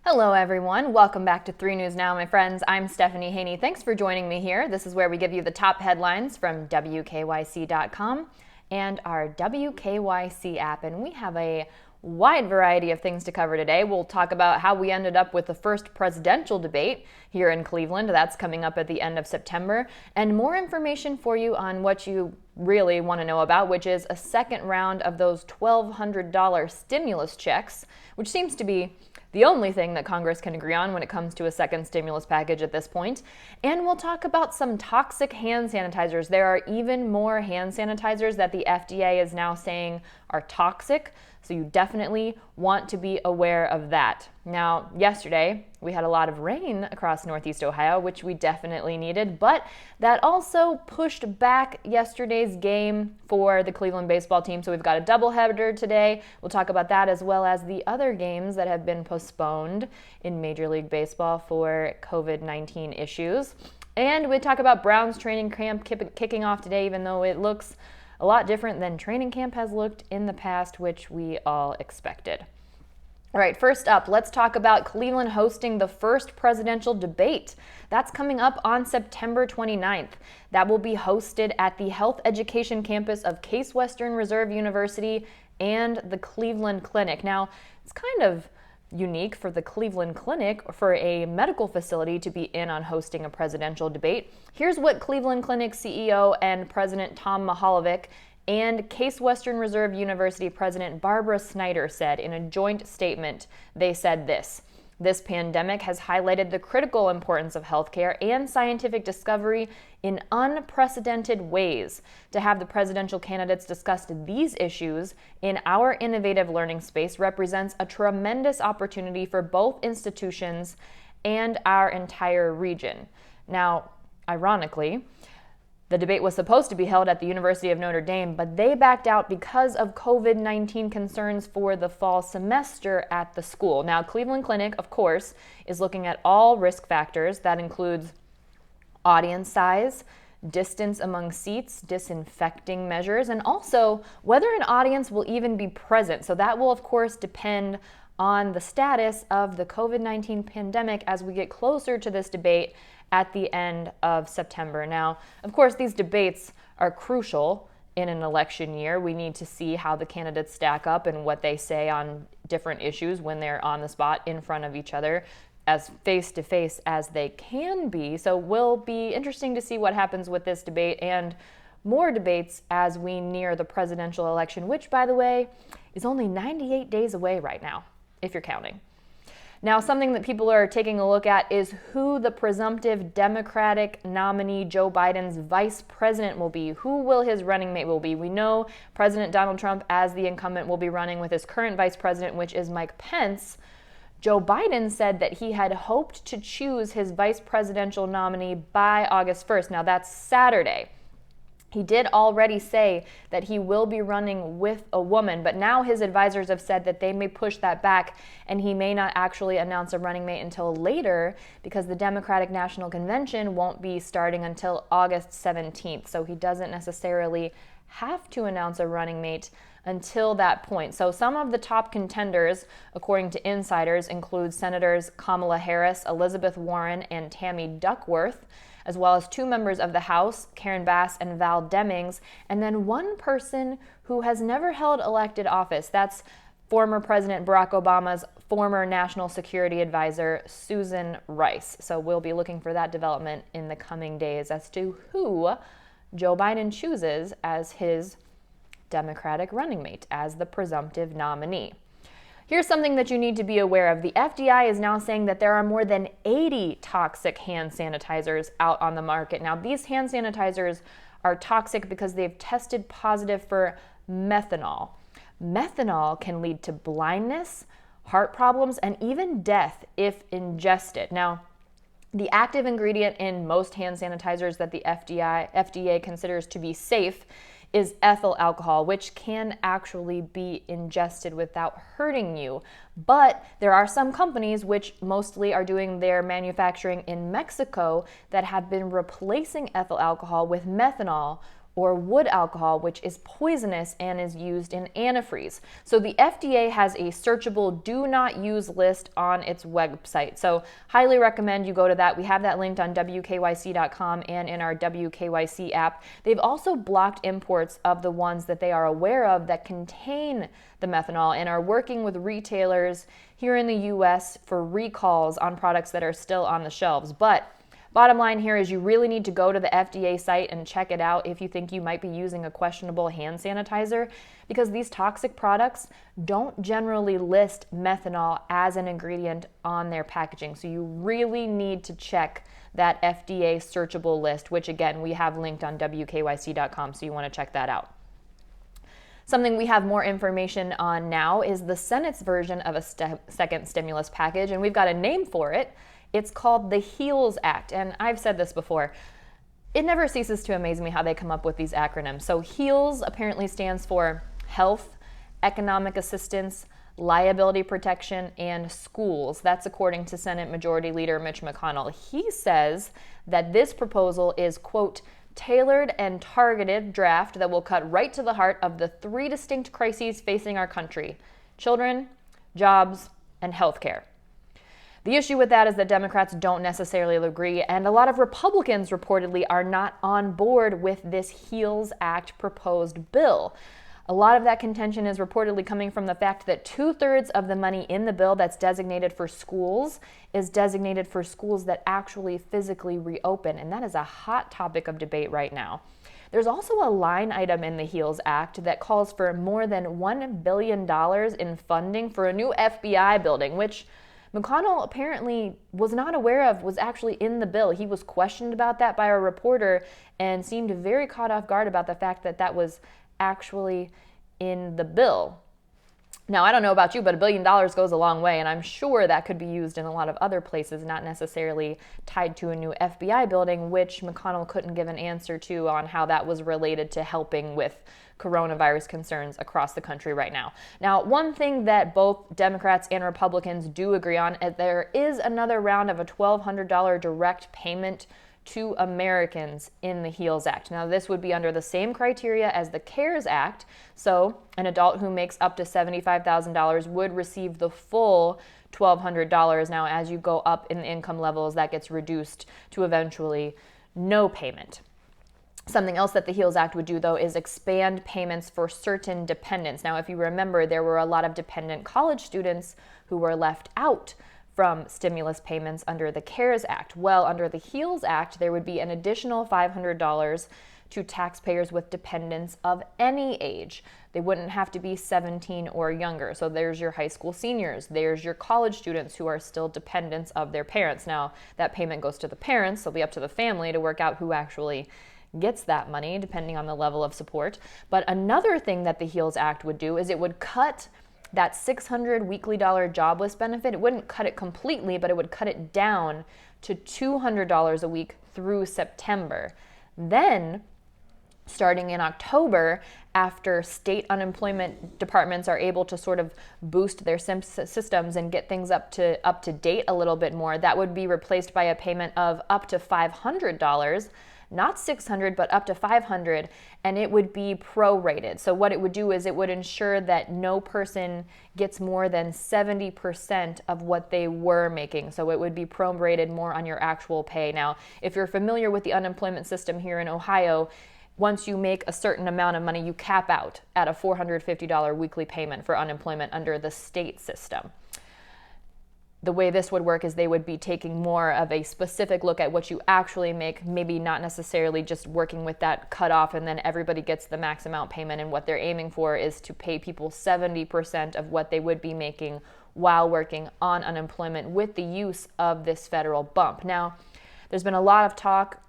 Hello everyone, welcome back to 3 News Now, my friends. I'm Stephanie Haney. Thanks for joining me here. This is where we give you the top headlines from WKYC.com and our WKYC app, and we have a wide variety of things to cover today. We'll talk about how we ended up with the first presidential debate here in Cleveland. That's coming up at the end of September, and more information for you on what you really want to know about, which is a second round of those $1,200 stimulus checks, which seems to be the only thing that Congress can agree on when it comes to a second stimulus package at this point. And we'll talk about some toxic hand sanitizers. There are even more hand sanitizers that the FDA is now saying are toxic, so you definitely want to be aware of that. Now, yesterday, we had a lot of rain across Northeast Ohio, which we definitely needed, but that also pushed back yesterday's game for the Cleveland baseball team. So we've got a doubleheader today. We'll talk about that as well as the other games that have been postponed in Major League Baseball for COVID-19 issues. And we talk about Browns training camp kicking off today, even though it looks a lot different than training camp has looked in the past, which we all expected. All right, first up, let's talk about Cleveland hosting the first presidential debate. That's coming up on September 29th. That will be hosted at the Health Education campus of Case Western Reserve University and the Cleveland Clinic. Now, it's kind of unique for the Cleveland Clinic, for a medical facility, to be in on hosting a presidential debate. Here's what Cleveland Clinic CEO and President Tom Mahalovic and Case Western Reserve University President Barbara Snyder said in a joint statement. They said this pandemic has highlighted the critical importance of healthcare and scientific discovery in unprecedented ways. To have the presidential candidates discuss these issues in our innovative learning space represents a tremendous opportunity for both institutions and our entire region. Now, ironically, the debate was supposed to be held at the University of Notre Dame, but they backed out because of COVID-19 concerns for the fall semester at the school. Now, Cleveland Clinic, of course, is looking at all risk factors. That includes audience size, distance among seats, disinfecting measures, and also whether an audience will even be present. So that will, of course, depend on the status of the COVID-19 pandemic as we get closer to this debate at the end of September. Now, of course, these debates are crucial in an election year. We need to see how the candidates stack up and what they say on different issues when they're on the spot in front of each other, as face-to-face as they can be. So will be interesting to see what happens with this debate and more debates as we near the presidential election, which, by the way, is only 98 days away right now, if you're counting. Now, something that people are taking a look at is who the presumptive Democratic nominee Joe Biden's vice president will be. Who will his running mate will be? We know President Donald Trump, as the incumbent, will be running with his current vice president, which is Mike Pence. Joe Biden said that he had hoped to choose his vice presidential nominee by August 1st. Now, that's Saturday. He did already say that he will be running with a woman, but now his advisors have said that they may push that back and he may not actually announce a running mate until later because the Democratic National Convention won't be starting until August 17th. So he doesn't necessarily have to announce a running mate until that point. So some of the top contenders, according to insiders, include Senators Kamala Harris, Elizabeth Warren, and Tammy Duckworth, as well as 2 members of the House, Karen Bass and Val Demings, and then one person who has never held elected office. That's former President Barack Obama's former National Security Advisor, Susan Rice. So we'll be looking for that development in the coming days as to who Joe Biden chooses as his Democratic running mate, as the presumptive nominee. Here's something that you need to be aware of. The FDA is now saying that there are more than 80 toxic hand sanitizers out on the market. Now, these hand sanitizers are toxic because they've tested positive for methanol. Methanol can lead to blindness, heart problems, and even death if ingested. Now, the active ingredient in most hand sanitizers that the FDA considers to be safe is ethyl alcohol, which can actually be ingested without hurting you. But there are some companies, which mostly are doing their manufacturing in Mexico, that have been replacing ethyl alcohol with methanol or wood alcohol, which is poisonous and is used in antifreeze. So the FDA has a searchable do not use list on its website. So highly recommend you go to that. We have that linked on WKYC.com and in our WKYC app. They've also blocked imports of the ones that they are aware of that contain the methanol and are working with retailers here in the US for recalls on products that are still on the shelves. But bottom line here is you really need to go to the FDA site and check it out if you think you might be using a questionable hand sanitizer, because these toxic products don't generally list methanol as an ingredient on their packaging. So you really need to check that FDA searchable list, which again, we have linked on WKYC.com, so you want to check that out. Something we have more information on now is the Senate's version of a second stimulus package, and we've got a name for it. It's called the HEALS Act, and I've said this before. It never ceases to amaze me how they come up with these acronyms. So HEALS apparently stands for Health, Economic Assistance, Liability Protection, and Schools. That's according to Senate Majority Leader Mitch McConnell. He says that this proposal is, quote, tailored and targeted draft that will cut right to the heart of the three distinct crises facing our country: children, jobs, and healthcare. The issue with that is that Democrats don't necessarily agree, and a lot of Republicans reportedly are not on board with this HEALS Act proposed bill. A lot of that contention is reportedly coming from the fact that 2/3 of the money in the bill that's designated for schools is designated for schools that actually physically reopen, and that is a hot topic of debate right now. There's also a line item in the HEALS Act that calls for more than $1 billion in funding for a new FBI building, which McConnell apparently was not aware of was actually in the bill. He was questioned about that by a reporter and seemed very caught off guard about the fact that that was actually in the bill. Now, I don't know about you, but $1 billion goes a long way, and I'm sure that could be used in a lot of other places, not necessarily tied to a new FBI building, which McConnell couldn't give an answer to on how that was related to helping with coronavirus concerns across the country right now. Now, one thing that both Democrats and Republicans do agree on is there is another round of a $1,200 direct payment to Americans in the HEALS Act. Now, this would be under the same criteria as the CARES Act. So an adult who makes up to $75,000 would receive the full $1,200. Now, as you go up in the income levels, that gets reduced to eventually no payment. Something else that the HEALS Act would do, though, is expand payments for certain dependents. Now, if you remember, there were a lot of dependent college students who were left out from stimulus payments under the CARES Act. Well, under the HEALS Act, there would be an additional $500 to taxpayers with dependents of any age. They wouldn't have to be 17 or younger. So there's your high school seniors, there's your college students who are still dependents of their parents. Now, that payment goes to the parents, so it'll be up to the family to work out who actually gets that money, depending on the level of support. But another thing that the HEALS Act would do is it would cut that $600 weekly jobless benefit. It wouldn't cut it completely, but it would cut it down to $200 a week through September. Then, starting in October, after state unemployment departments are able to sort of boost their systems and get things up to date a little bit more, that would be replaced by a payment of up to $500. Not $600, but up to $500, and it would be prorated. So what it would do is it would ensure that no person gets more than 70% of what they were making. So it would be prorated more on your actual pay. Now, if you're familiar with the unemployment system here in Ohio, once you make a certain amount of money, you cap out at a $450 weekly payment for unemployment under the state system. The way this would work is they would be taking more of a specific look at what you actually make, maybe not necessarily just working with that cutoff and then everybody gets the max amount payment, and what they're aiming for is to pay people 70% of what they would be making while working on unemployment with the use of this federal bump. Now, there's been a lot of talk.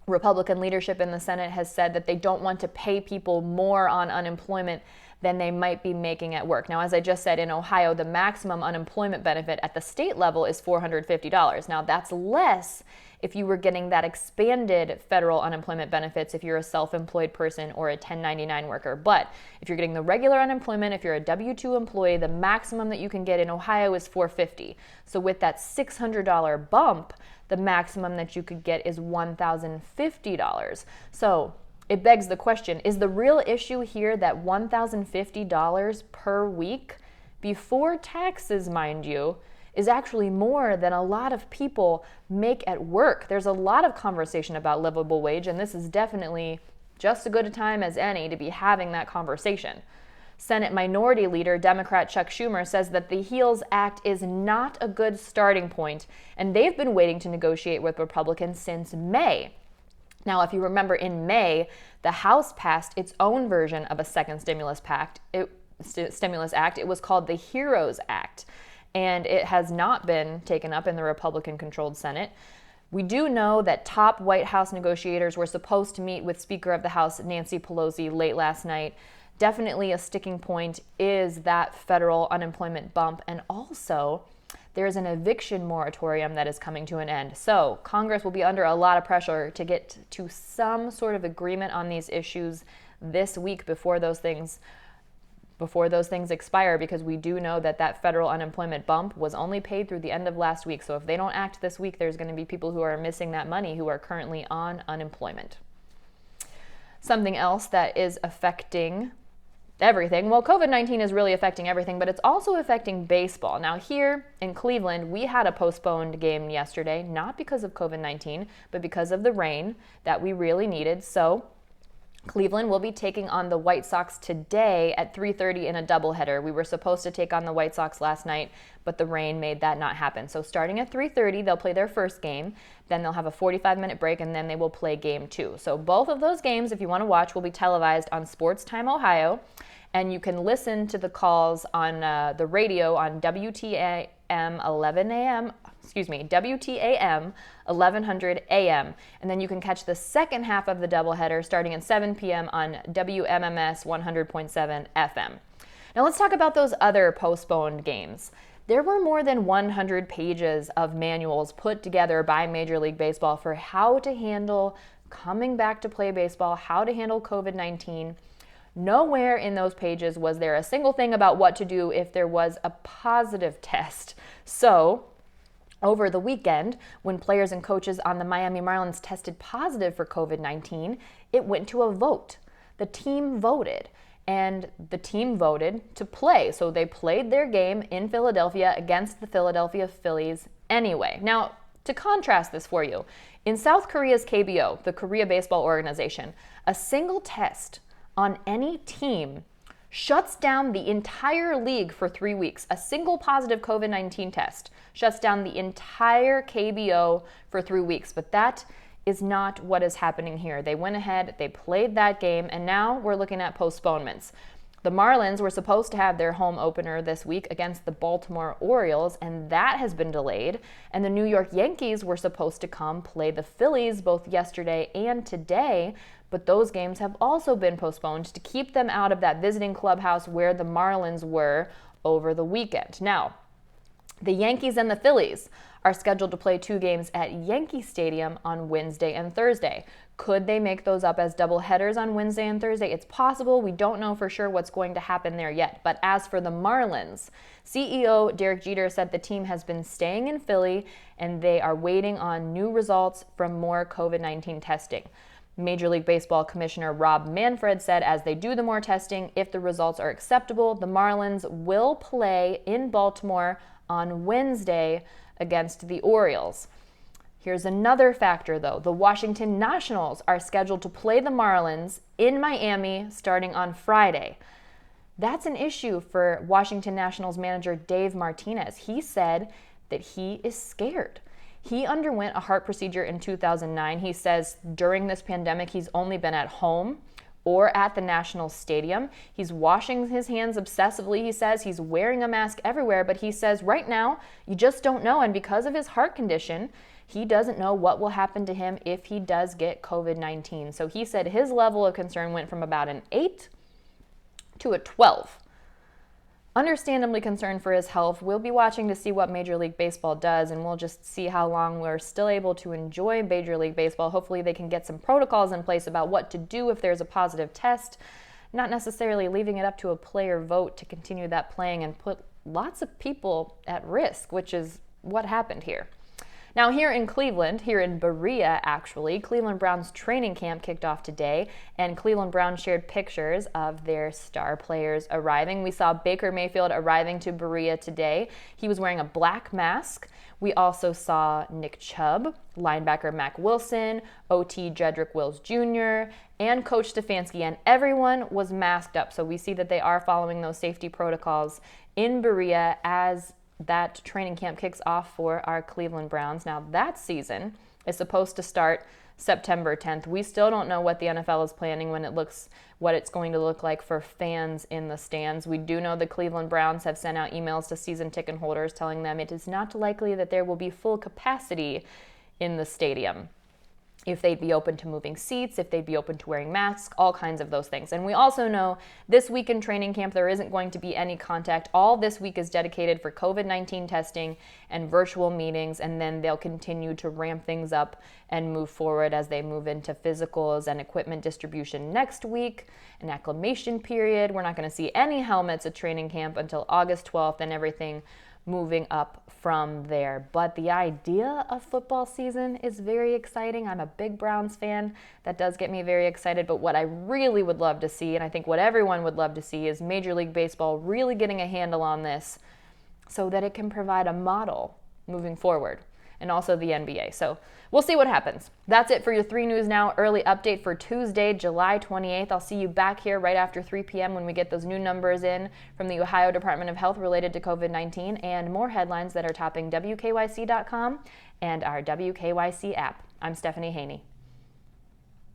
Republican leadership in the Senate has said that they don't want to pay people more on unemployment than they might be making at work. Now, as I just said, in Ohio, the maximum unemployment benefit at the state level is $450. Now, that's less if you were getting that expanded federal unemployment benefits if you're a self-employed person or a 1099 worker. But if you're getting the regular unemployment, if you're a W-2 employee, the maximum that you can get in Ohio is $450. So with that $600 bump, the maximum that you could get is $1,050. So it begs the question, is the real issue here that $1,050 per week, before taxes, mind you, is actually more than a lot of people make at work? There's a lot of conversation about livable wage, and this is definitely just as good a time as any to be having that conversation. Senate Minority Leader, Democrat Chuck Schumer, says that the HEALS Act is not a good starting point, and they've been waiting to negotiate with Republicans since May. Now, if you remember, in May, the House passed its own version of a second stimulus act. It was called the HEROES Act, and it has not been taken up in the Republican-controlled Senate. We do know that top White House negotiators were supposed to meet with Speaker of the House Nancy Pelosi late last night. Definitely a sticking point is that federal unemployment bump, and also there's an eviction moratorium that is coming to an end. So Congress will be under a lot of pressure to get to some sort of agreement on these issues this week before those things expire, because we do know that that federal unemployment bump was only paid through the end of last week. So if they don't act this week, there's going to be people who are missing that money who are currently on unemployment. Something else that is affecting everything. Well, COVID-19 is really affecting everything, but it's also affecting baseball. Now, here in Cleveland, we had a postponed game yesterday, not because of COVID-19, but because of the rain that we really needed. So Cleveland will be taking on the White Sox today at 3:30 in a doubleheader. We were supposed to take on the White Sox last night, but the rain made that not happen. So starting at 3:30, they'll play their first game. Then they'll have a 45-minute break, and then they will play game 2. So both of those games, if you want to watch, will be televised on Sports Time Ohio. And you can listen to the calls on the radio on WTAM 1100 AM. And then you can catch the second half of the doubleheader starting at 7 p.m. on WMMS 100.7 FM. Now let's talk about those other postponed games. There were more than 100 pages of manuals put together by Major League Baseball for how to handle coming back to play baseball, how to handle COVID-19. Nowhere in those pages was there a single thing about what to do if there was a positive test. So, over the weekend, when players and coaches on the Miami Marlins tested positive for COVID-19, it went to a vote. The team voted, and the team voted to play. So they played their game in Philadelphia against the Philadelphia Phillies anyway. Now, to contrast this for you, in South Korea's KBO, the Korea Baseball Organization, a single test on any team shuts down the entire league for 3 weeks. A single positive COVID-19 test shuts down the entire KBO for 3 weeks. But that is not what is happening here. They went ahead, they played that game, and now we're looking at postponements. The Marlins were supposed to have their home opener this week against the Baltimore Orioles, and that has been delayed. And the New York Yankees were supposed to come play the Phillies both yesterday and today, but those games have also been postponed to keep them out of that visiting clubhouse where the Marlins were over the weekend. Now, the Yankees and the Phillies are scheduled to play 2 games at Yankee Stadium on Wednesday and Thursday. Could they make those up as doubleheaders on Wednesday and Thursday? It's possible. We don't know for sure what's going to happen there yet. But as for the Marlins, CEO Derek Jeter said the team has been staying in Philly and they are waiting on new results from more COVID-19 testing. Major League Baseball Commissioner Rob Manfred said as they do the more testing, if the results are acceptable, the Marlins will play in Baltimore on Wednesday against the Orioles. Here's another factor, though. The Washington Nationals are scheduled to play the Marlins in Miami starting on Friday. That's an issue for Washington Nationals manager Dave Martinez. He said that he is scared. He underwent a heart procedure in 2009. He says during this pandemic, he's only been at home or at the National Stadium. He's washing his hands obsessively, he says. He's wearing a mask everywhere, but he says right now, you just don't know. And because of his heart condition, he doesn't know what will happen to him if he does get COVID-19. So he said his level of concern went from about an 8 to a 12. Understandably concerned for his health. We'll be watching to see what Major League Baseball does, and we'll just see how long we're still able to enjoy Major League Baseball. Hopefully they can get some protocols in place about what to do if there's a positive test, not necessarily leaving it up to a player vote to continue that playing and put lots of people at risk, which is what happened here. Now here in Cleveland, here in Berea actually, Cleveland Browns training camp kicked off today, and Cleveland Browns shared pictures of their star players arriving. We saw Baker Mayfield arriving to Berea today. He was wearing a black mask. We also saw Nick Chubb, linebacker Mack Wilson, OT Jedrick Wills Jr., and Coach Stefanski, and everyone was masked up. So we see that they are following those safety protocols in Berea as that training camp kicks off for our Cleveland Browns. Now that season is supposed to start September 10th. We still don't know what the NFL is planning what it's going to look like for fans in the stands. We do know the Cleveland Browns have sent out emails to season ticket holders telling them it is not likely that there will be full capacity in the stadium. If they'd be open to moving seats, if they'd be open to wearing masks, all kinds of those things. And we also know this week in training camp, there isn't going to be any contact. All this week is dedicated for COVID-19 testing and virtual meetings, and then they'll continue to ramp things up and move forward as they move into physicals and equipment distribution next week, an acclimation period. We're not going to see any helmets at training camp until August 12th and everything moving up from there. But the idea of football season is very exciting. I'm a big Browns fan. That does get me very excited. But what I really would love to see, and I think what everyone would love to see, is Major League Baseball really getting a handle on this so that it can provide a model moving forward, and also the NBA. So we'll see what happens. That's it for your 3 News Now early update for Tuesday, July 28th. I'll see you back here right after 3 p.m. when we get those new numbers in from the Ohio Department of Health related to COVID-19 and more headlines that are topping WKYC.com and our WKYC app. I'm Stephanie Haney.